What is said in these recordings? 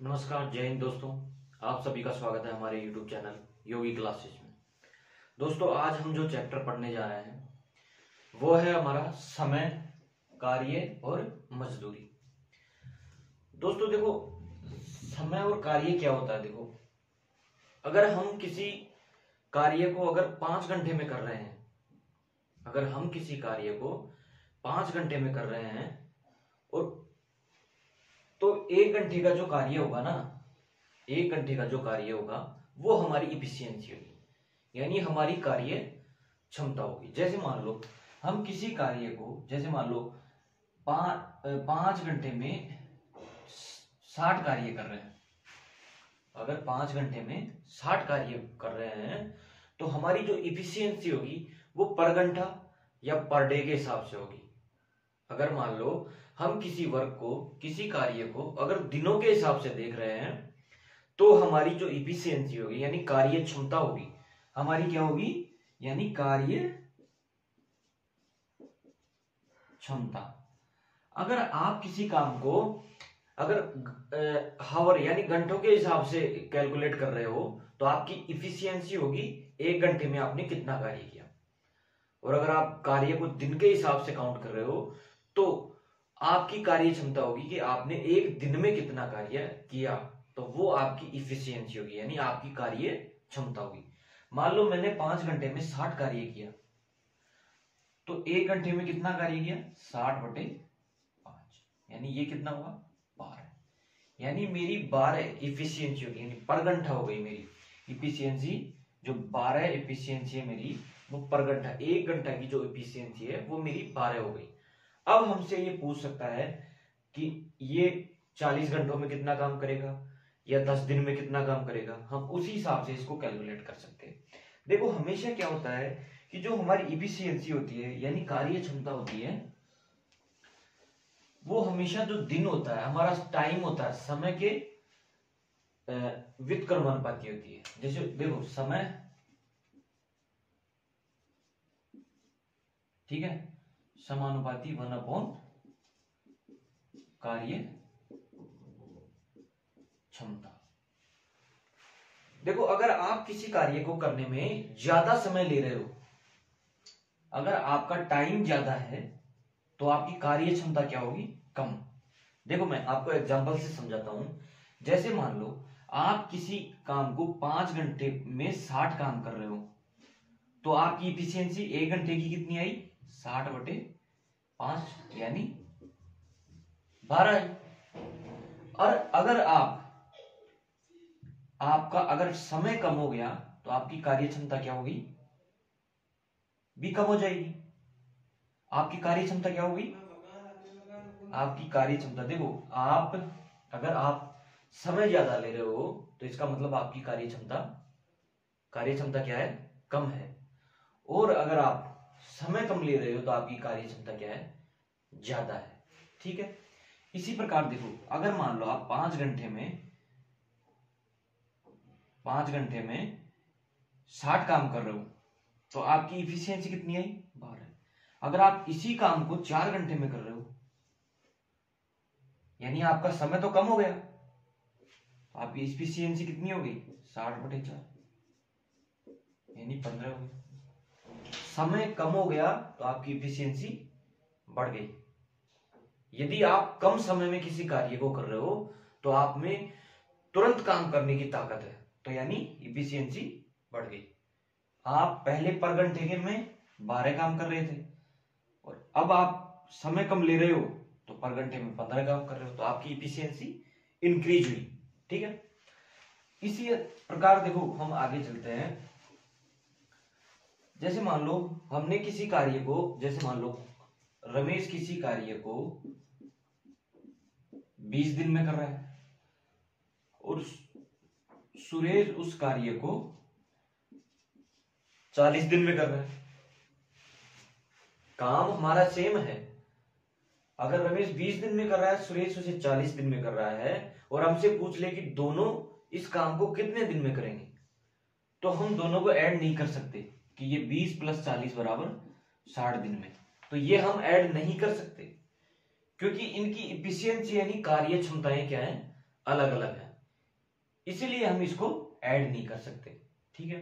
नमस्कार, जय हिंद दोस्तों। आप सभी का स्वागत है हमारे YouTube चैनल योगी क्लासेस में। दोस्तों, आज हम जो चैप्टर पढ़ने जा रहे हैं वो है हमारा समय, कार्य और मजदूरी। दोस्तों देखो, समय और कार्य क्या होता है। देखो, अगर हम किसी कार्य को अगर 5 घंटे में कर रहे हैं, अगर हम किसी कार्य को 5 घंटे में कर रहे हैं और तो 1 घंटे का जो कार्य होगा ना, 1 घंटे का जो कार्य होगा वो हमारी इफिशियंसी होगी, यानी हमारी कार्य क्षमता होगी। जैसे मान लो हम किसी कार्य को, जैसे मान लो 5 घंटे में 60 कार्य कर रहे हैं। अगर 5 घंटे में 60 कार्य कर रहे हैं तो हमारी जो इफिशियंसी होगी वो पर घंटा या पर डे के हिसाब से होगी। अगर मान लो हम किसी वर्क को, किसी कार्य को अगर दिनों के हिसाब से देख रहे हैं तो हमारी जो इफिशियंसी होगी यानी कार्य क्षमता होगी, हमारी क्या होगी, यानी कार्य क्षमता। अगर आप किसी काम को अगर हावर यानी घंटों के हिसाब से कैलकुलेट कर रहे हो तो आपकी इफिशियंसी होगी 1 घंटे में आपने कितना कार्य किया। और अगर आप कार्य को दिन के हिसाब से काउंट कर रहे हो तो आपकी कार्य क्षमता होगी कि आपने 1 दिन में कितना कार्य किया, तो वो आपकी इफिशियंसी होगी यानी आपकी कार्य क्षमता होगी। मान लो मैंने 5 घंटे में 60 कार्य किया तो 1 घंटे में कितना कार्य किया, 60/5, यानी ये कितना हुआ, 12, यानी मेरी 12 इफिशियंसी होगी, यानी पर घंटा हो गई मेरी इफिशियंसी। जो 12 इफिशियंसी है मेरी वो पर घंटा, 1 घंटा की जो इफिशियंसी है वो मेरी 12 हो गई। अब हमसे ये पूछ सकता है कि ये 40 घंटों में कितना काम करेगा या 10 दिन में कितना काम करेगा, हम उसी हिसाब से इसको कैलकुलेट कर सकते हैं। देखो, हमेशा क्या होता है कि जो हमारी इफिशियंसी होती है यानी कार्य क्षमता होती है वो हमेशा जो दिन होता है, हमारा टाइम होता है, समय के व्युत्क्रमानुपाती होती है। जैसे देखो, समय, ठीक है, समानुपाती 1/कार्य क्षमता। देखो, अगर आप किसी कार्य को करने में ज्यादा समय ले रहे हो, अगर आपका टाइम ज्यादा है तो आपकी कार्य क्षमता क्या होगी, कम। देखो, मैं आपको एग्जांपल से समझाता हूं। जैसे मान लो आप किसी काम को 5 घंटे में 60 काम कर रहे हो तो आपकी इफिशियंसी 1 घंटे की कितनी आई, 60/5 यानी 12 आई। और अगर आपका अगर समय कम हो गया तो आपकी कार्य क्षमता क्या होगी, भी कम हो जाएगी। आपकी कार्य क्षमता क्या होगी, आपकी कार्य क्षमता, देखो अगर आप समय ज्यादा ले रहे हो तो इसका मतलब आपकी कार्य क्षमता क्या है, कम है। और अगर आप समय कम ले रहे हो तो आपकी कार्य क्षमता क्या है, ज्यादा है। ठीक है, इसी प्रकार देखो, अगर मान लो आप 5 घंटे में 60 काम कर रहे हो तो आपकी इफिशियंसी कितनी आई, 12। अगर आप इसी काम को 4 घंटे में कर रहे हो यानी आपका समय तो कम हो गया, तो आपकी इफिशियंसी कितनी हो गई, 60/4 यानी 15 हो गई। समय कम हो गया तो आपकी इफिशियंसी बढ़ गई। यदि आप कम समय में किसी कार्य को कर रहे हो तो आप में तुरंत काम करने की ताकत है, तो यानी इफिशियंसी बढ़ गई। आप पहले पर घंटे में 12 काम कर रहे थे और अब आप समय कम ले रहे हो तो पर घंटे में 15 काम कर रहे हो, तो आपकी इफिशियंसी इंक्रीज हुई। ठीक है, इसी प्रकार देखो हम आगे चलते हैं। जैसे मान लो हमने किसी कार्य को, जैसे मान लो रमेश किसी कार्य को 20 दिन में कर रहा है और सुरेश उस कार्य को 40 दिन में कर रहा है। काम हमारा सेम है। अगर रमेश 20 दिन में कर रहा है, सुरेश उसे 40 दिन में कर रहा है, और हमसे पूछ ले कि दोनों इस काम को कितने दिन में करेंगे, तो हम दोनों को ऐड नहीं कर सकते कि ये 20 + 40 = 60 दिन में। तो ये हम ऐड नहीं कर सकते क्योंकि इनकी इफिशियंसी यानी कार्य क्षमताएं क्या है, अलग अलग है। इसीलिए हम इसको ऐड नहीं कर सकते। ठीक है,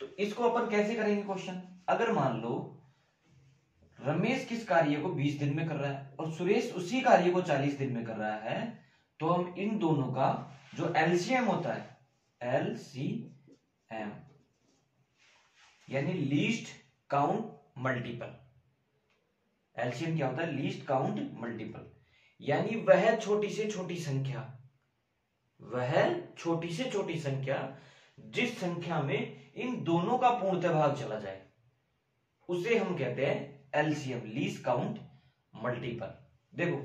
तो इसको अपन कैसे करेंगे क्वेश्चन, अगर मान लो रमेश किस कार्य को 20 दिन में कर रहा है और सुरेश उसी कार्य को 40 दिन में कर रहा है, तो हम इन दोनों का जो एलसीएम होता है, एलसीएम यानी लीस्ट काउंट मल्टीपल, एलसीएम क्या होता है, लीस्ट काउंट मल्टीपल, यानी वह छोटी से छोटी संख्या, वह छोटी से छोटी संख्या जिस संख्या में इन दोनों का पूर्णतः भाग चला जाए उसे हम कहते हैं एलसीएम, लीस्ट काउंट मल्टीपल। देखो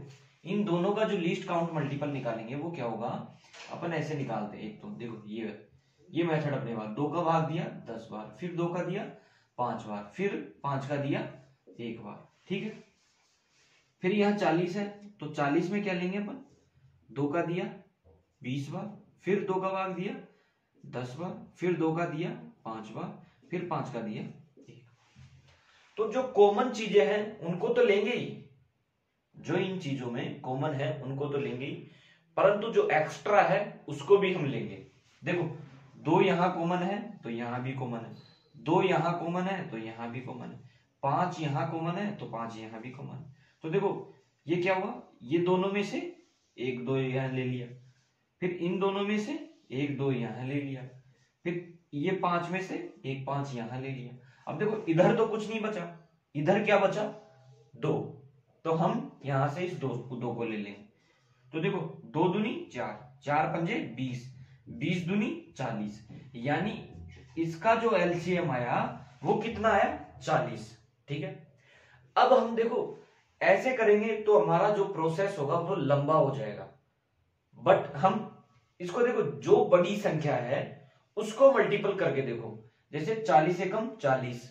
इन दोनों का जो लीस्ट काउंट मल्टीपल निकालेंगे वो क्या होगा, अपन ऐसे निकालते हैं। एक तो देखो ये मेथड अपने पास, 2 का भाग दिया 10 बार, फिर 2 का दिया 5 बार, फिर 5 का दिया 1 बार। ठीक है, फिर यहाँ 40 है तो 40 में क्या लेंगे अपन, 2 का दिया 20 बार, फिर 2 का भाग दिया 10 बार, फिर 2 का दिया 5 बार, फिर 5 का दिया 1। तो जो कॉमन चीजें हैं उनको तो लेंगे ही, जो इन चीजों में कॉमन है उनको तो लेंगे ही, परंतु जो एक्स्ट्रा है उसको भी हम लेंगे। देखो 2 यहां कॉमन है तो यहां भी कॉमन है, 2 यहां कॉमन है तो यहां भी कॉमन है, 5 यहां कॉमन है तो 5 यहां भी कॉमन है। तो देखो ये क्या हुआ, ये दोनों में से 1 2 यहां ले लिया, फिर इन दोनों में से 1 2 यहां ले लिया, फिर ये 5 में से 1 5 यहां ले लिया। अब देखो इधर तो कुछ नहीं बचा, इधर क्या बचा 2, तो हम यहां से इस 2 को ले लेंगे। तो देखो 2 दूनी 4, 4 पंजे 20, 20 दूनी 40, यानी इसका जो एलसीएम आया वो कितना आया 40। ठीक है, अब हम देखो ऐसे करेंगे तो हमारा जो प्रोसेस होगा वो लंबा हो जाएगा, बट हम इसको देखो जो बड़ी संख्या है उसको मल्टीपल करके देखो, जैसे 40 से कम 40,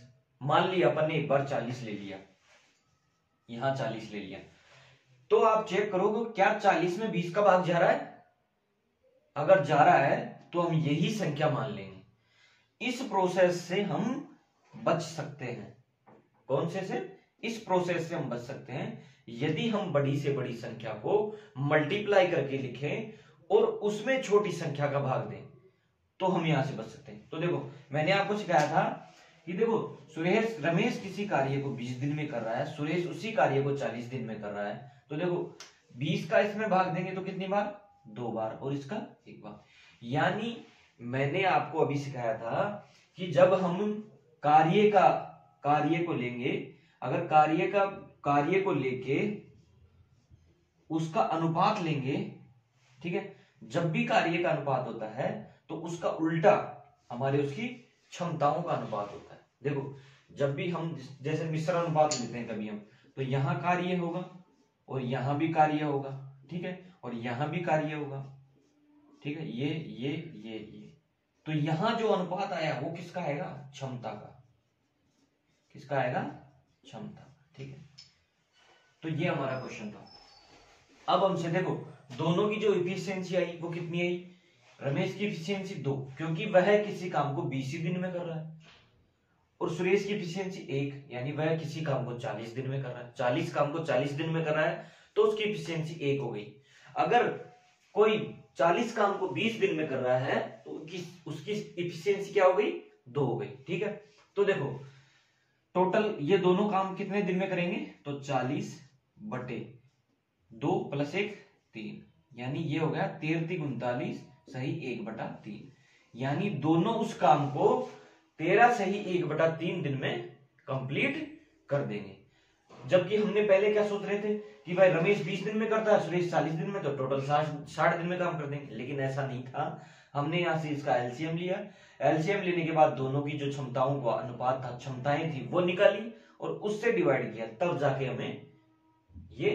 मान लिया अपन ने एक बार 40 ले लिया, यहां 40 ले लिया, तो आप चेक करोगे क्या 40 में 20 का भाग जा रहा है, अगर जा रहा है तो हम यही संख्या मान लेंगे। इस प्रोसेस से हम बच सकते हैं, कौन से इस प्रोसेस से हम बच सकते हैं यदि हम बड़ी से बड़ी संख्या को मल्टीप्लाई करके लिखें और उसमें छोटी संख्या का भाग दें, तो हम यहां से बच सकते हैं। तो देखो मैंने आपको सिखाया था कि देखो रमेश किसी कार्य को 20 दिन में कर रहा है, सुरेश उसी कार्य को 40 दिन में कर रहा है, तो देखो 20 का इसमें भाग देंगे तो कितनी बार 2 बार और इसका 1 बार। यानी मैंने आपको अभी सिखाया था कि जब हम कार्य को लेंगे, अगर कार्य को लेके उसका अनुपात लेंगे, ठीक है, जब भी कार्य का अनुपात होता है तो उसका उल्टा हमारे उसकी क्षमताओं का अनुपात होता है। देखो जब भी हम जैसे मिश्र अनुपात लेते हैं कभी हम, तो यहां कार्य होगा और यहां भी कार्य होगा, ठीक है, और यहां भी कार्य होगा, ठीक है, ये तो यहां जो अनुपात आया वो किसका आएगा, क्षमता का, किसका आएगा, क्षमता। ठीक है, तो ये हमारा क्वेश्चन था। अब हमसे देखो दोनों की जो इफिशियंसी आई वो कितनी आई, रमेश की इफिशियंसी 2, क्योंकि वह किसी काम को 20 दिन में कर रहा है, और सुरेश की इफिशियंसी 1, यानी वह किसी काम को 40 दिन में कर रहा है, 40 काम को 40 दिन में कर रहा है तो उसकी इफिशियंसी 1 हो गई। अगर कोई 40 काम को 20 दिन में कर रहा है तो उसकी इफिशियंसी क्या हो गई, 2 हो गई। ठीक है, तो देखो टोटल ये दोनों काम कितने दिन में करेंगे, तो 40/2 + 1 3, यानी ये हो गया 13 × 39 सही 1/3, यानी दोनों उस काम को 13 सही 1/3 दिन में कंप्लीट कर देंगे। जबकि हमने पहले क्या सोच रहे थे कि भाई रमेश 20 दिन में करता है, सुरेश 40 दिन में, तो टोटल 60 दिन में काम कर देंगे, लेकिन ऐसा नहीं था। हमने यहां से इसका एलसीएम लिया, एलसीएम लेने के बाद दोनों की जो क्षमताओं का अनुपात था, क्षमताएं थी, वो निकाली और उससे डिवाइड किया, तब जाके हमें ये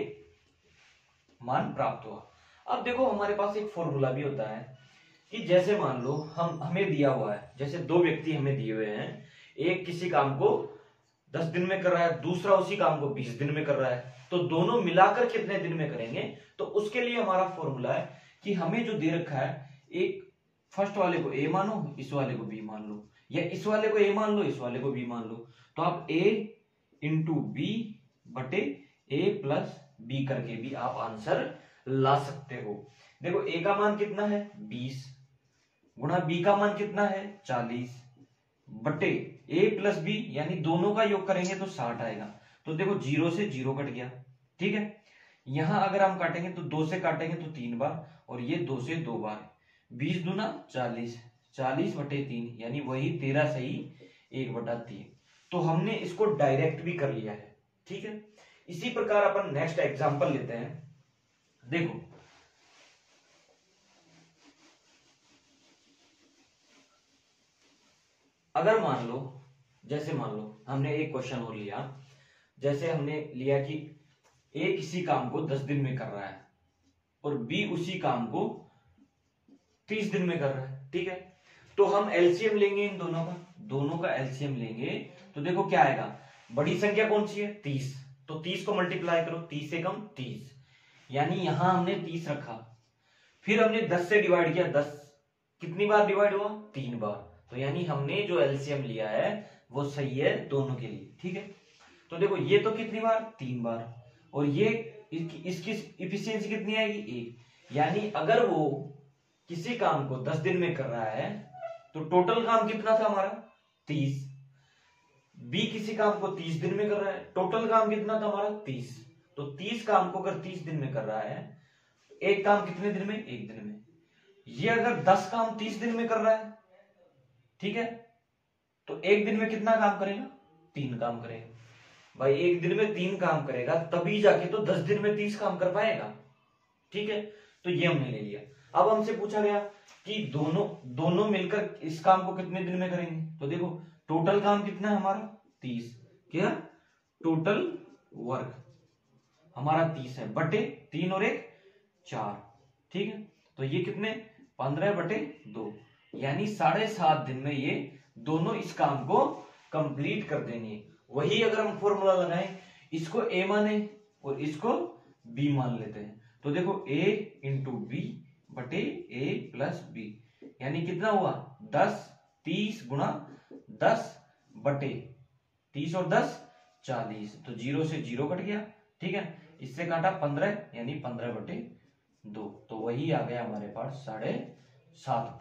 मान प्राप्त हुआ। अब देखो हमारे पास एक फॉर्मूला भी होता है कि जैसे मान लो हमें दिया हुआ है, जैसे 2 व्यक्ति हमें दिए हुए हैं, एक किसी काम को 10 दिन में कर रहा है, दूसरा उसी काम को 20 दिन में कर रहा है, तो दोनों मिलाकर कितने दिन में करेंगे, तो उसके लिए हमारा फॉर्मूला है कि हमें जो दे रखा है, एक फर्स्ट वाले को ए मानो, इस वाले को बी मान लो, या इस वाले को ए मान लो, इस वाले को बी मान लो, तो आप a × b/a + b करके भी आप आंसर ला सकते हो। देखो a का मान कितना है 20, गुणा बी का मान कितना है 40 बटे ए प्लस बी, यानी दोनों का योग करेंगे तो 60 आएगा। तो देखो 0 से 0 कट गया, ठीक है। यहां अगर हम काटेंगे तो 2 से काटेंगे तो 3 बार, और ये 2 से 2 बार, 20 दूना 40, 40 बटे 3, यानी वही 13 सही 1/3। तो हमने इसको डायरेक्ट भी कर लिया है, ठीक है। इसी प्रकार अपन नेक्स्ट एग्जांपल लेते हैं। देखो अगर मान लो, जैसे मान लो हमने एक क्वेश्चन और लिया, जैसे हमने लिया कि ए किसी काम को 10 दिन में कर रहा है और बी उसी काम को 30 दिन में कर रहा है, ठीक है। तो हम एलसीएम लेंगे इन दोनों का एलसीएम लेंगे तो देखो क्या आएगा, बड़ी संख्या कौन सी है 30, तो 30 को मल्टीप्लाई करो, 30 से कम 30, यानी यहां हमने 30 रखा। फिर हमने 10 से डिवाइड किया, 10 कितनी बार डिवाइड हुआ 3 बार, तो यानी हमने जो एलसीएम लिया है वो सही है दोनों के लिए, ठीक है। तो देखो ये तो कितनी बार 3 बार, और ये इसकी इफिशियंसी कितनी आएगी 1, यानी अगर वो किसी काम को 10 दिन में कर रहा है तो टोटल काम कितना था हमारा 30। बी किसी काम को 30 दिन में कर रहा है, टोटल काम कितना था हमारा 30। तो 30 काम को अगर 30 दिन में कर रहा है, एक काम कितने दिन में 1 दिन में। ये अगर 10 काम 30 दिन में कर रहा है, ठीक है, तो एक दिन में कितना काम करेगा 3 काम करेगा। भाई एक दिन में 3 काम करेगा तभी जाके तो 10 दिन में 30 काम कर पाएगा, ठीक है। तो ये हमने ले लिया। अब हमसे पूछा गया कि दोनों मिलकर इस काम को कितने दिन में करेंगे, तो देखो टोटल काम कितना है हमारा 30, क्या टोटल वर्क हमारा 30 है, बटे 3 और 1 4, ठीक है। तो ये कितने 15/2, यानी 7.5 दिन में ये दोनों इस काम को कंप्लीट कर देंगे। वही अगर हम फॉर्मूला लगाएं, इसको ए माने और इसको बी मान लेते हैं, तो देखो a इंटू बी बटे ए प्लस बी, यानी कितना हुआ 10, 30 गुणा 10 बटे 30 और 10 40, तो 0 से 0 कट गया, ठीक है। इससे काटा 15, यानी 15/2, तो वही आ गया हमारे पास 7.5,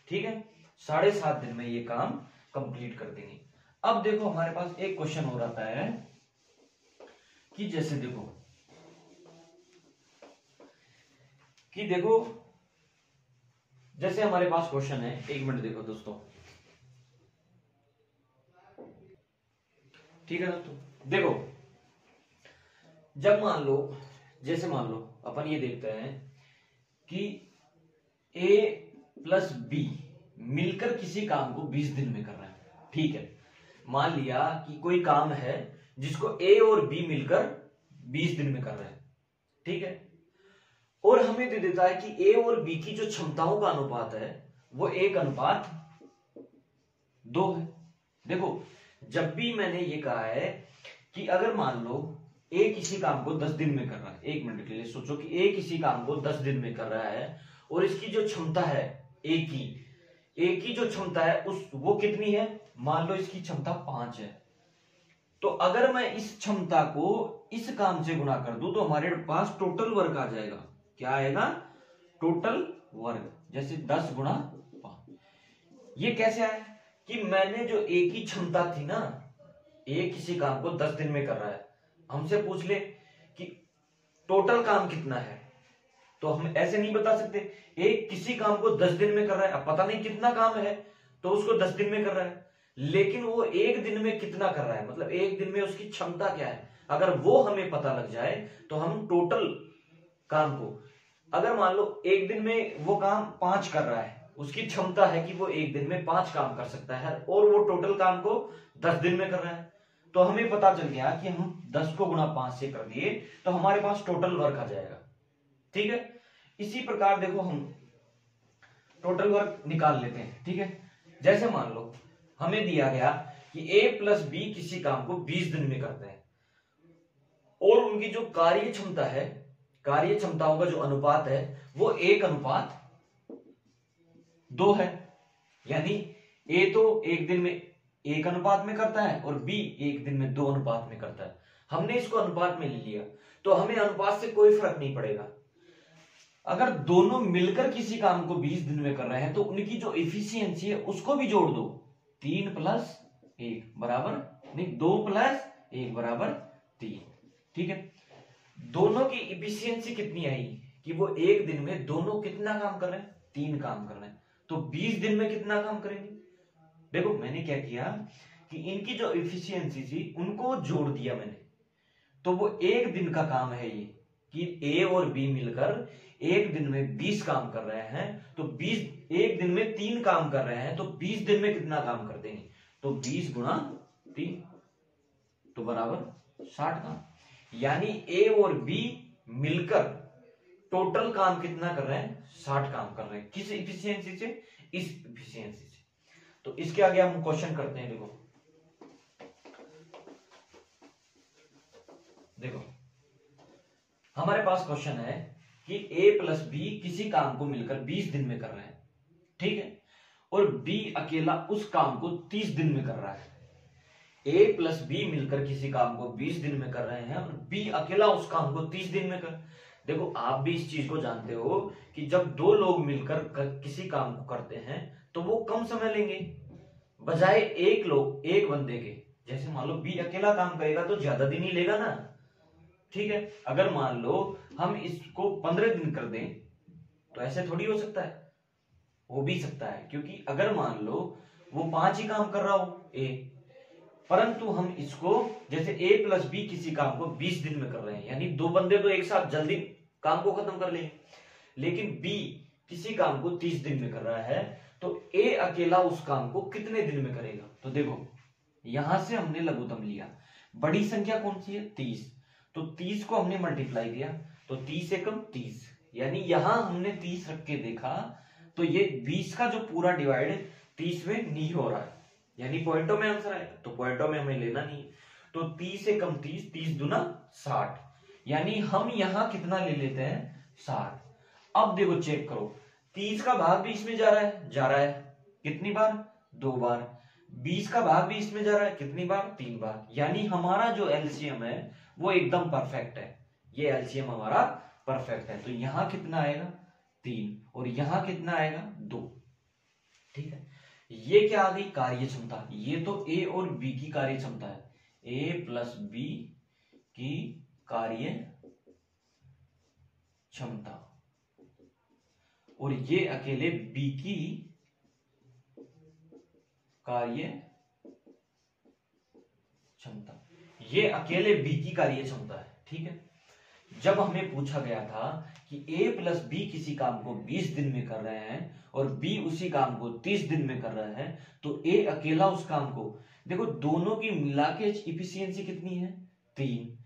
ठीक है। 7.5 दिन में ये काम कंप्लीट कर देंगे। अब देखो हमारे पास एक क्वेश्चन और आता है कि जैसे देखो जैसे हमारे पास क्वेश्चन है, 1 मिनट देखो दोस्तों, ठीक है दोस्तों। देखो जब मान लो अपन ये देखते हैं कि a प्लस बी मिलकर किसी काम को 20 दिन में कर रहा है, ठीक है। मान लिया कि कोई काम है जिसको a और b मिलकर 20 दिन में कर रहे हैं, ठीक है। और हमें दे देता है कि a और b की जो क्षमताओं का अनुपात है वो 1:2 है। देखो जब भी मैंने ये कहा है कि अगर मान लो a किसी काम को 10 दिन में कर रहा है, 1 मिनट के लिए सोचो कि a किसी काम को 10 दिन में कर रहा है और इसकी जो क्षमता है a की जो क्षमता है वो कितनी है, मान लो इसकी क्षमता 5 है। तो अगर मैं इस क्षमता को इस काम से गुणा कर दूं तो हमारे पास टोटल वर्क आ जाएगा। क्या आएगा टोटल वर्क, जैसे 10 गुणा 5। ये कैसे आया कि मैंने जो a की क्षमता थी ना, a किसी काम को 10 दिन में कर रहा है, हमसे पूछ ले कि टोटल काम कितना है, तो हम ऐसे नहीं बता सकते। एक किसी काम को 10 दिन में कर रहा है, अब पता नहीं कितना काम है तो उसको 10 दिन में कर रहा है, लेकिन वो एक दिन में कितना कर रहा है, मतलब एक दिन में उसकी क्षमता क्या है, अगर वो हमें पता लग जाए तो हम टोटल काम को, अगर मान लो एक दिन में वो काम 5 कर रहा है, उसकी क्षमता है कि वो एक दिन में 5 काम कर सकता है और वो टोटल काम को 10 दिन में कर रहा है, तो हमें पता चल गया कि हम 10 को गुणा 5 से कर दिए तो हमारे पास टोटल वर्क आ जाएगा, ठीक है। इसी प्रकार देखो हम टोटल वर्क निकाल लेते हैं, ठीक है। जैसे मान लो हमें दिया गया कि a प्लस बी किसी काम को 20 दिन में करते हैं और उनकी जो कार्य क्षमता है, कार्य क्षमताओं का जो अनुपात है वो 1:2 है, यानी a तो एक दिन में 1 अनुपात में करता है और b एक दिन में 2 अनुपात में करता है। हमने इसको अनुपात में ले लिया तो हमें अनुपात से कोई फर्क नहीं पड़ेगा। अगर दोनों मिलकर किसी काम को 20 दिन में कर रहे हैं तो उनकी जो इफिशियंसी है उसको भी जोड़ दो। 3 + 1 बराबर नहीं, 2 + 1 बराबर 3। ठीक है, दोनों की इफिशियंसी कितनी आई कि वो एक दिन में दोनों कितना काम कर रहे हैं, 3 काम कर रहे हैं। तो 20 दिन में कितना काम करेंगे? देखो मैंने क्या किया कि इनकी जो इफिशियंसी थी उनको जोड़ दिया मैंने, तो वो एक दिन का काम है ये कि ए और बी मिलकर एक दिन में 20 काम कर रहे हैं। तो 20 एक दिन में 3 काम कर रहे हैं, तो 20 दिन में कितना काम कर देंगे? तो 20 × 3 तो बराबर 60 काम। यानी ए और बी मिलकर टोटल काम कितना कर रहे हैं? 60 काम कर रहे हैं। किस इफिशियंसी से? इस इफिशियंसी से। तो इसके आगे हम क्वेश्चन करते हैं। देखो हमारे पास क्वेश्चन है कि a + b किसी काम को मिलकर 20 दिन में कर रहे हैं, ठीक है, और b अकेला उस काम को 30 दिन में कर रहा है। a + b मिलकर किसी काम को 20 दिन में कर रहे हैं और b अकेला उस काम को 30 दिन में कर। देखो आप भी इस चीज को जानते हो कि जब दो लोग मिलकर किसी काम को करते हैं तो वो कम समय लेंगे बजाय एक बंदे के। जैसे मान लो b अकेला काम करेगा तो ज्यादा दिन ही लेगा ना, ठीक है। अगर मान लो हम इसको 15 दिन कर दें तो ऐसे थोड़ी हो सकता है, हो भी सकता है, क्योंकि अगर मान लो वो 5 ही काम कर रहा हो ए, परंतु हम इसको जैसे a + b किसी काम को 20 दिन में कर रहे हैं, यानी दो बंदे तो एक साथ जल्दी काम को खत्म कर लेंगे, लेकिन b किसी काम को 30 दिन में कर रहा है, तो a अकेला उस काम को कितने दिन में करेगा? तो देखो यहां से हमने लघुत्तम लिया, बड़ी संख्या कौन सी है? 30, तो 30 को हमने मल्टीप्लाई किया तो 30 एकम 30, यानी यहां हमने 30 रख के देखा तो ये 20 का जो पूरा डिवाइड 30 में नहीं हो रहा है, यानी पॉइंटों में आंसर आएगा, तो पॉइंटों में हमें लेना नहीं है। तो 30 एकम 30, 30 दूना 60, यानी हम यहां कितना ले लेते हैं? 60। अब देखो चेक करो, 30 का भाग भी इसमें जा रहा है कितनी बार? 2 बार। 20 का भाग भी इसमें जा रहा है कितनी बार? 3 बार। यानी हमारा जो एलसीएम है वो एकदम परफेक्ट है, ये एलसीएम हमारा परफेक्ट है। तो यहां कितना आएगा? 3, और यहां कितना आएगा? 2। ठीक है, ये क्या आ गई? कार्य क्षमता। ये तो ए और बी की कार्य क्षमता है, a + b की कार्य क्षमता, और ये अकेले बी की कार्य क्षमता, ये अकेले बी की कार्य क्षमता है। ठीक है, जब हमें पूछा गया था कि a + b किसी काम को 20 दिन में कर रहे हैं और b उसी काम को 30 दिन में कर रहा है, तो a अकेला उस काम को, देखो दोनों की मिला के इफिशियंसी कितनी है? 3,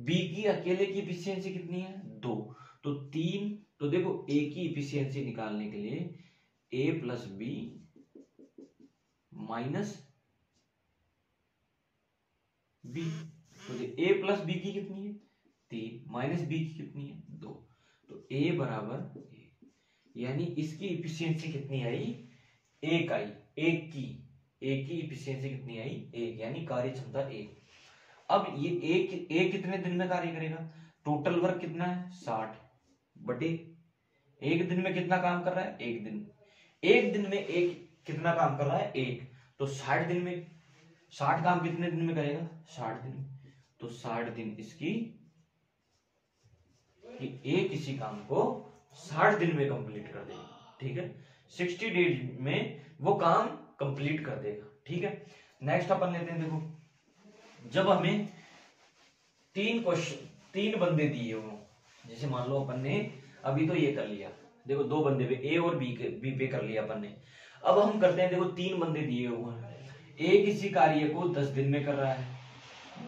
b की अकेले की इफिशियंसी कितनी है? 2, तो 3। तो देखो a की इफिशियंसी निकालने के लिए a + b - b, तो a + b की कितनी है? 3, - b की कितनी है? 2, तो a बराबर 1, यानी इसकी इफिशियंसी कितनी आई? 1 आई। एक की इफिशियंसी कितनी आई? 1, यानी कार्य क्षमता 1। अब ये एक कितने दिन में कार्य करेगा? टोटल वर्क कितना है? 60 बटे एक दिन में कितना काम कर रहा है? एक दिन में एक कितना काम कर रहा है? 1, तो 60 दिन में 60 काम कितने दिन में करेगा? 60 दिन। तो 60 दिन इसकी कि ए किसी काम को 60 दिन में कंप्लीट कर देगा। ठीक है, 60 डेज में वो काम कंप्लीट कर देगा। ठीक है, नेक्स्ट अपन लेते हैं। देखो जब हमें 3 बंदे दिए हो, जैसे मान लो अपन ने अभी तो ये कर लिया, देखो 2 बंदे पे ए और बी पे कर लिया अपन ने। अब हम करते हैं, देखो 3 बंदे दिए हुए हैं, ए किसी कार्य को 10 दिन में कर रहा है,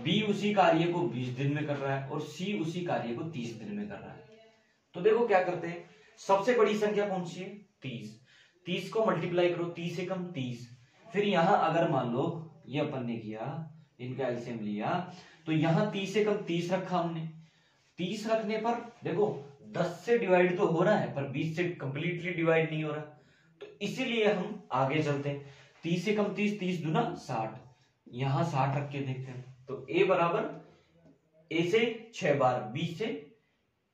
बी उसी कार्य को 20 दिन में कर रहा है, और सी उसी कार्य को 30 दिन में कर रहा है। तो देखो क्या करते हैं, सबसे बड़ी संख्या कौन सी है? 30। 30 को मल्टीप्लाई करो, 30 एकम 30। फिर यहां अगर मान लो ये अपन ने किया, इनका एलसीएम लिया, तो यहां 30 एकम 30 रखा हमने। 30 रखने पर देखो 10 से डिवाइड तो हो रहा है पर 20 से कंप्लीटली डिवाइड नहीं हो रहा, तो इसीलिए हम आगे चलते हैं। 30 एकम 30, 30 दूना 60, यहां 60 रख के देखते हैं। तो a बराबर a से 6 बार, b से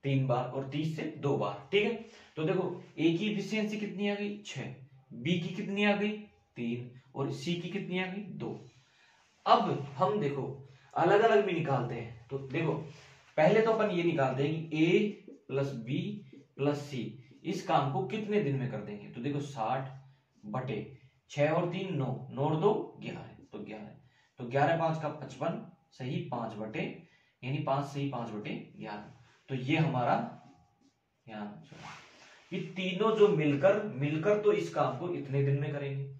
3 बार और 30 से 2 बार। ठीक है, तो देखो ए की इफिशियंसी कितनी आ गई 6, बी की कितनी आ गई 3 और सी की कितनी आ गई 2। अब हम देखो अलग अलग भी निकालते हैं। तो देखो पहले तो अपन ये निकालते हैं कि ए प्लस बी प्लस सी इस काम को कितने दिन में कर देंगे। तो देखो 60 बटे 6 और 3 9, 9 और 2 11, तो 11, तो 11 5 का 55 सही 5 बटे, यानी 5 सही 5 बटे 11। तो ये हमारा यहाँ ये तीनों जो मिलकर तो इस काम को इतने दिन में करेंगे।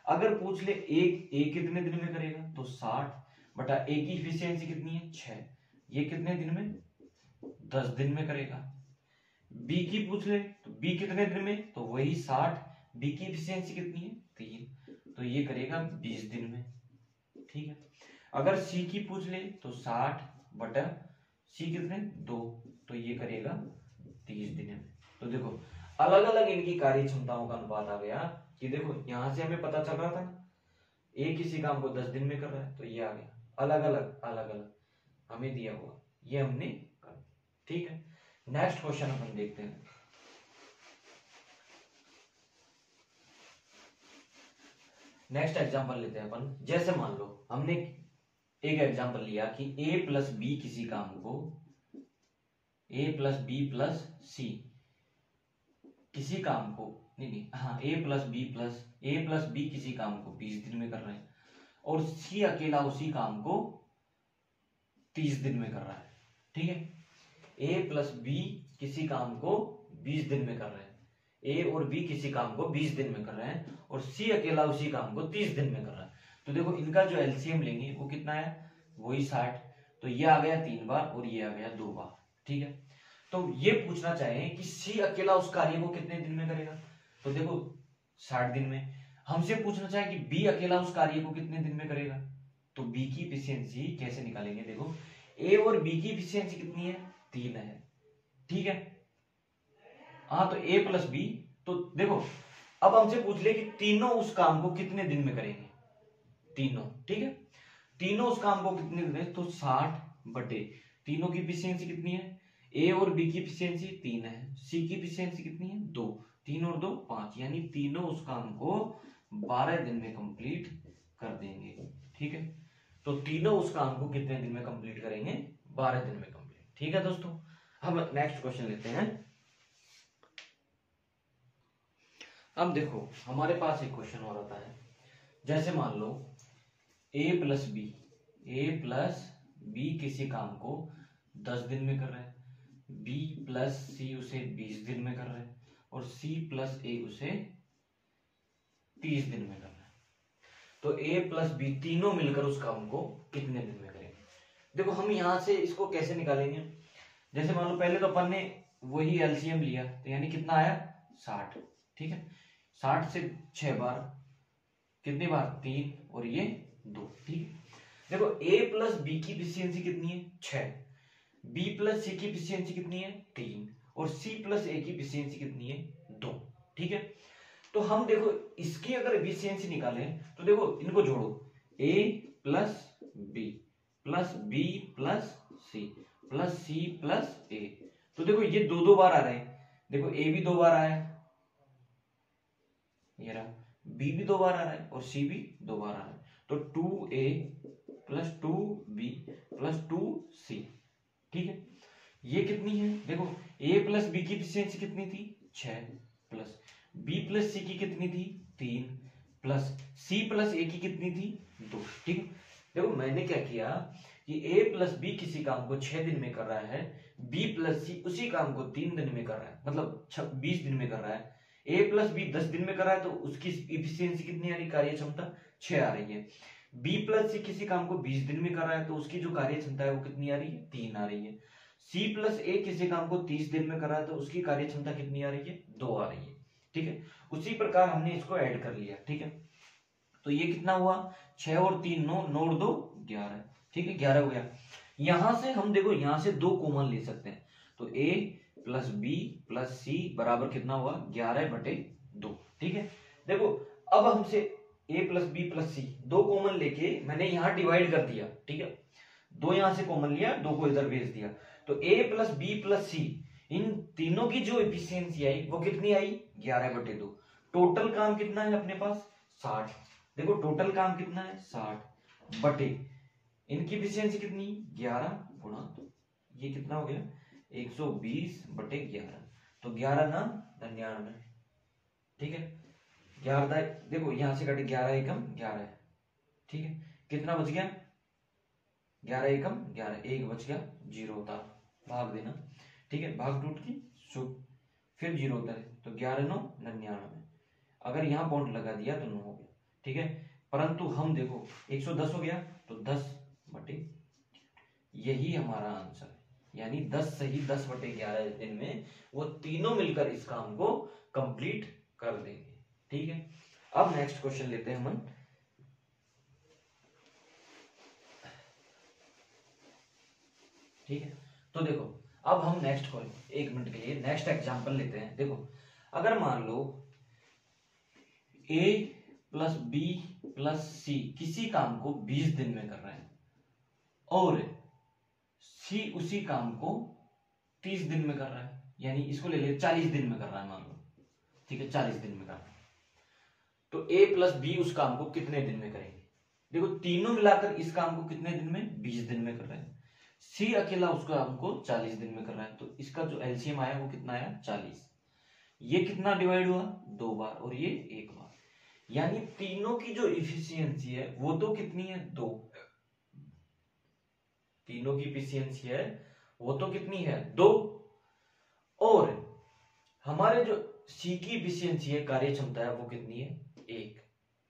अगर पूछ ले ए कितने दिन में करेगा, तो 60 बटा ए की इफिशियंसी कितनी है 6, ये कितने दिन में 10 दिन में करेगा। बी की पूछ ले तो बी कितने दिन में, तो वही 60, बी की इफिशियंसी कितनी है 3, तो ये करेगा 20 दिन में। ठीक है, अगर सी की पूछ ले तो 60 बटा सी कितने 2, तो ये करेगा 30 दिन में। तो देखो अलग अलग इनकी कार्य क्षमताओं का अनुपात आ गया कि देखो यहां से हमें पता चल रहा था ना ए किसी काम को 10 दिन में कर रहा है, तो ये आ गया अलग अलग हमें दिया हुआ, ये हमने कर। ठीक है, नेक्स्ट क्वेश्चन अपन देखते हैं। नेक्स्ट एग्जांपल लेते हैं अपन। जैसे मान लो हमने एक एग्जांपल लिया कि ए प्लस बी किसी काम को, ए प्लस बी प्लस सी किसी काम को, नहीं हाँ ए प्लस बी किसी काम को 20 दिन में कर रहे हैं और सी अकेला उसी काम को 30 दिन में कर रहा है। ठीक है, ए प्लस बी किसी काम को 20 दिन में कर रहे हैं, ए और बी किसी काम को 20 दिन में कर रहे हैं और सी अकेला उसी काम को 30 दिन में कर रहा है। तो देखो इनका जो एलसीएम लेंगे वो कितना है, वही 60, तो ये आ गया 3 बार और ये आ गया 2 बार। ठीक है, तो ये पूछना चाहें कि सी अकेला उस कार्य को कितने दिन में करेगा, तो देखो 60 दिन में। हमसे पूछना चाहे कि बी अकेला उस कार्य को कितने दिन में करेगा, तो बी की इफिशियंसी कैसे निकालेंगे। देखो ए और बी की इफिशियंसी कितनी है 3 है। ठीक है, हाँ तो ए प्लस बी, तो देखो अब हमसे पूछ ले कि तीनों उस काम को कितने दिन में करेंगे, तीनों। ठीक है, तीनों उस काम को कितने दिन, तो 60 बटे तीनों की इफिशियंसी कितनी है, ए और बी की इफिशियंसी 3 है, सी की इफिशियंसी कितनी है 2, 3 और 2 5, यानी तीनों उस काम को 12 दिन में कंप्लीट कर देंगे। ठीक है, तो तीनों उस काम को कितने दिन में कंप्लीट करेंगे, 12 दिन में कंप्लीट। ठीक है दोस्तों, हम नेक्स्ट क्वेश्चन लेते हैं। अब देखो हमारे पास एक क्वेश्चन और आता है। जैसे मान लो ए प्लस बी किसी काम को 10 दिन में कर रहा है, बी प्लस सी उसे 20 दिन में कर रहा है और सी प्लस ए उसे 30 दिन में कर रहा है। तो ए प्लस बी तीनों मिलकर उस काम को कितने दिन में करेंगे। देखो हम यहां से इसको कैसे निकालेंगे। जैसे मान लो पहले तो अपन ने वही एलसीएम लिया, तो यानी कितना आया 60। ठीक है, 60 से 6 बार, कितनी बार 3 और ये 2। ठीक है, देखो ए प्लस बी की इफिशियंसी कितनी है 6, बी प्लस सी की इफिशियंसी कितनी है 3 और सी प्लस ए की इफिशियंसी कितनी है 2। ठीक है, तो हम देखो इसकी अगर इफिशियंसी निकालें तो देखो इनको जोड़ो, A plus B plus C plus A, तो देखो ये 2 बार आ रहे हैं। देखो ए भी 2 बार आया, ये रहा, बी भी 2 बार आ रहा है और सी भी 2 बार आ रहा है, तो 2a plus 2b plus 2c। ठीक है, ये कितनी है, देखो a प्लस बी की इफिशियंसी कितनी थी 6 प्लस b प्लस सी की कितनी थी 3 प्लस c प्लस a की कितनी थी 2। ठीक है, देखो मैंने क्या किया कि a प्लस बी किसी काम को 6 दिन में कर रहा है, b प्लस सी उसी काम को 3 दिन में कर रहा है, मतलब 20 दिन में कर रहा है। a प्लस बी 10 दिन में कर रहा है, तो उसकी इफिशियंसी कितनी आ रही, कार्य क्षमता 6 आ रही है। b प्लस सी किसी काम को 20 दिन में कर रहा है, तो उसकी जो कार्य क्षमता है वो कितनी आ रही है 3 आ रही है। c प्लस a किसी काम को 30 दिन में कर रहा है, तो उसकी कार्य क्षमता कितनी आ रही है 2 आ रही है। ठीक है, उसी प्रकार हमने इसको ऐड कर लिया। ठीक है, तो ये कितना हुआ 6 और 3 9, 9 और 2 11। ठीक है, 11 हो गया। यहां से हम देखो यहां से 2 कॉमन ले सकते हैं, तो a प्लस बी प्लस सी बराबर कितना हुआ 11 बटे 2। ठीक है, देखो अब हमसे a plus B plus C 2 common लेके मैंने यहां डिवाइड कर दिया। ठीक है, 2 यहां से कॉमन लिया, 2 को इधर भेज दिया, तो ए प्लस बी प्लस सी इन तीनों की जो एफिशिएंसी आई वो कितनी आई 11/2। टोटल काम कितना है अपने पास 60। देखो टोटल काम कितना है 60 बटे इनकी एफिशिएंसी कितनी 11 गुणा, तो ये कितना हो गया 120/11। तो 11 ना 99, ठीक है। 11 देखो यहां से कटे 11 एकम 11 है, ठीक है। कितना बच गया 11 एकम 11, एक बच गया, जीरो होता भाग देना, ठीक है। भाग टूट की शुभ, फिर जीरो होता है, तो 11 9 99। अगर यहाँ पॉइंट लगा दिया तो 9 हो गया, ठीक है। परंतु हम देखो 110 हो गया तो 10 बटे, यही हमारा आंसर है। यानी 10 सही 10/11 दिन में वो तीनों मिलकर इस काम को कंप्लीट कर देंगे, ठीक है। अब नेक्स्ट क्वेश्चन लेते हैं हम, ठीक है। तो देखो अब हम नेक्स्ट को 1 मिनट के लिए नेक्स्ट एग्जांपल लेते हैं। देखो अगर मान लो a प्लस बी प्लस सी किसी काम को 20 दिन में कर रहे हैं और सी उसी काम को 30 दिन में कर रहा है, यानी इसको ले ले 40 दिन में कर रहा है मान लो, ठीक है। 40 दिन में कर रहा है तो a प्लस बी उस काम को कितने दिन में करेंगे। देखो तीनों मिलाकर इस काम को कितने दिन में 20 दिन में कर रहे हैं, सी अकेला उस काम को 40 दिन में कर रहा है, तो इसका जो एलसीएम आया वो कितना आया 40। ये कितना डिवाइड हुआ 2 बार और ये 1 बार, यानी तीनों की जो इफिशियंसी है वो तो कितनी है 2, तीनों की इफिशियंसी है वो तो कितनी है 2, और हमारे जो सी की इफिशियंसी है कार्य क्षमता है वो कितनी है 1,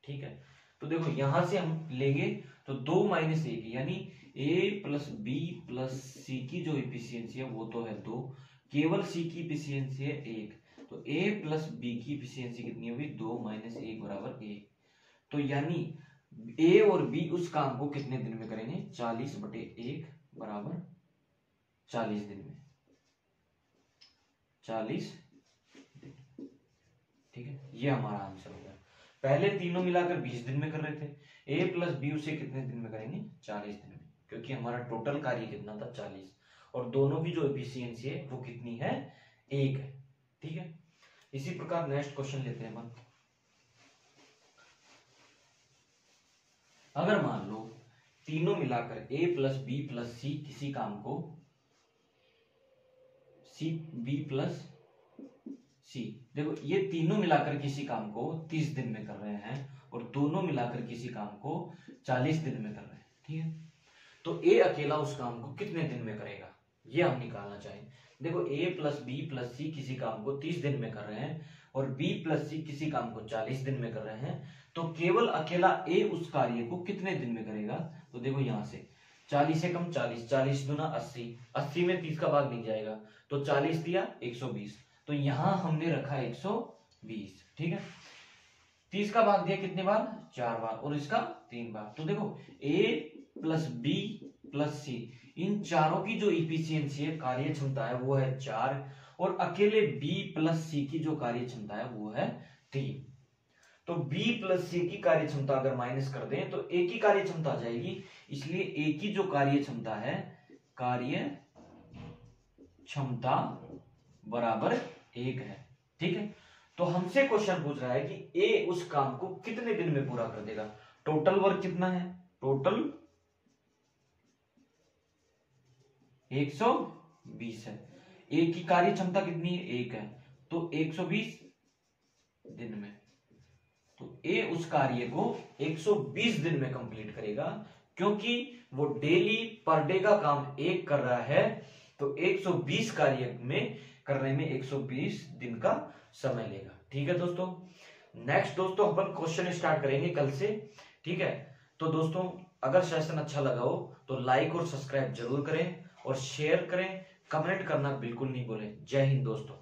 ठीक है। तो देखो यहां से हम लेंगे तो 2 - 1 यानी a प्लस बी प्लस सी की जो इफिशियंसी है वो तो है 2, केवल सी की इफिशियंसी है 1, तो a प्लस बी की इफिशियंसी कितनी होगी 2 - 1 बराबर 1। तो यानी a और b उस काम को कितने दिन में करेंगे 40/1 बराबर 40 दिन में, 40 दिन, ठीक है। ये हमारा आंसर हो गया। पहले तीनों मिलाकर 20 दिन में कर रहे थे, a प्लस बी उसे कितने दिन में करेंगे 40 दिन में, क्योंकि हमारा टोटल कार्य कितना था 40 और दोनों की जो एफिशिएंसी है वो कितनी है 1 है, ठीक है। इसी प्रकार नेक्स्ट क्वेश्चन लेते हैं हम। अगर मान लो तीनों मिलाकर a प्लस बी प्लस सी किसी काम को सी बी प्लस सी, देखो ये तीनों मिलाकर किसी काम को 30 दिन में कर रहे हैं और दोनों मिलाकर किसी काम को 40 दिन में कर रहे हैं, ठीक है। तो a अकेला उस काम को कितने दिन में करेगा ये हम निकालना चाहें। देखो a प्लस बी प्लस सी किसी काम को 30 दिन में कर रहे हैं और b प्लस सी किसी काम को 40 दिन में कर रहे हैं, तो केवल अकेला a उस कार्य को कितने दिन में करेगा। तो देखो यहां से 40 से कम 40, 40 दूना 80, 80 में 30 का भाग नहीं जाएगा तो 40 दिया 120, तो यहां हमने रखा 120, ठीक है। 30 का भाग दिया कितने बार 4 बार और इसका 3 बार, तो देखो a प्लस बी प्लस सी इन चारों की जो इफिशियंसी है कार्य क्षमता है वो है 4 और अकेले b प्लस सी की जो कार्य क्षमता है वो है 3। तो b प्लस सी की कार्य क्षमता अगर माइनस कर दें तो a की कार्य क्षमता आ जाएगी, इसलिए a की जो कार्य क्षमता है कार्य क्षमता बराबर 1 है, ठीक है। तो हमसे क्वेश्चन पूछ रहा है कि a उस काम को कितने दिन में पूरा कर देगा। टोटल वर्क कितना है, टोटल 120 है, a की कार्य क्षमता कितनी है 1 है, तो 120 दिन में, तो a उस कार्य को 120 दिन में कंप्लीट करेगा, क्योंकि वो डेली पर डे का काम 1 कर रहा है, तो 120 कार्य में करने में 120 दिन का समय लेगा, ठीक है दोस्तों। नेक्स्ट दोस्तों अपन क्वेश्चन स्टार्ट करेंगे कल से, ठीक है। तो दोस्तों अगर सेशन अच्छा लगा हो तो लाइक और सब्सक्राइब जरूर करें और शेयर करें, कमेंट करना बिल्कुल नहीं भूलें। जय हिंद दोस्तों।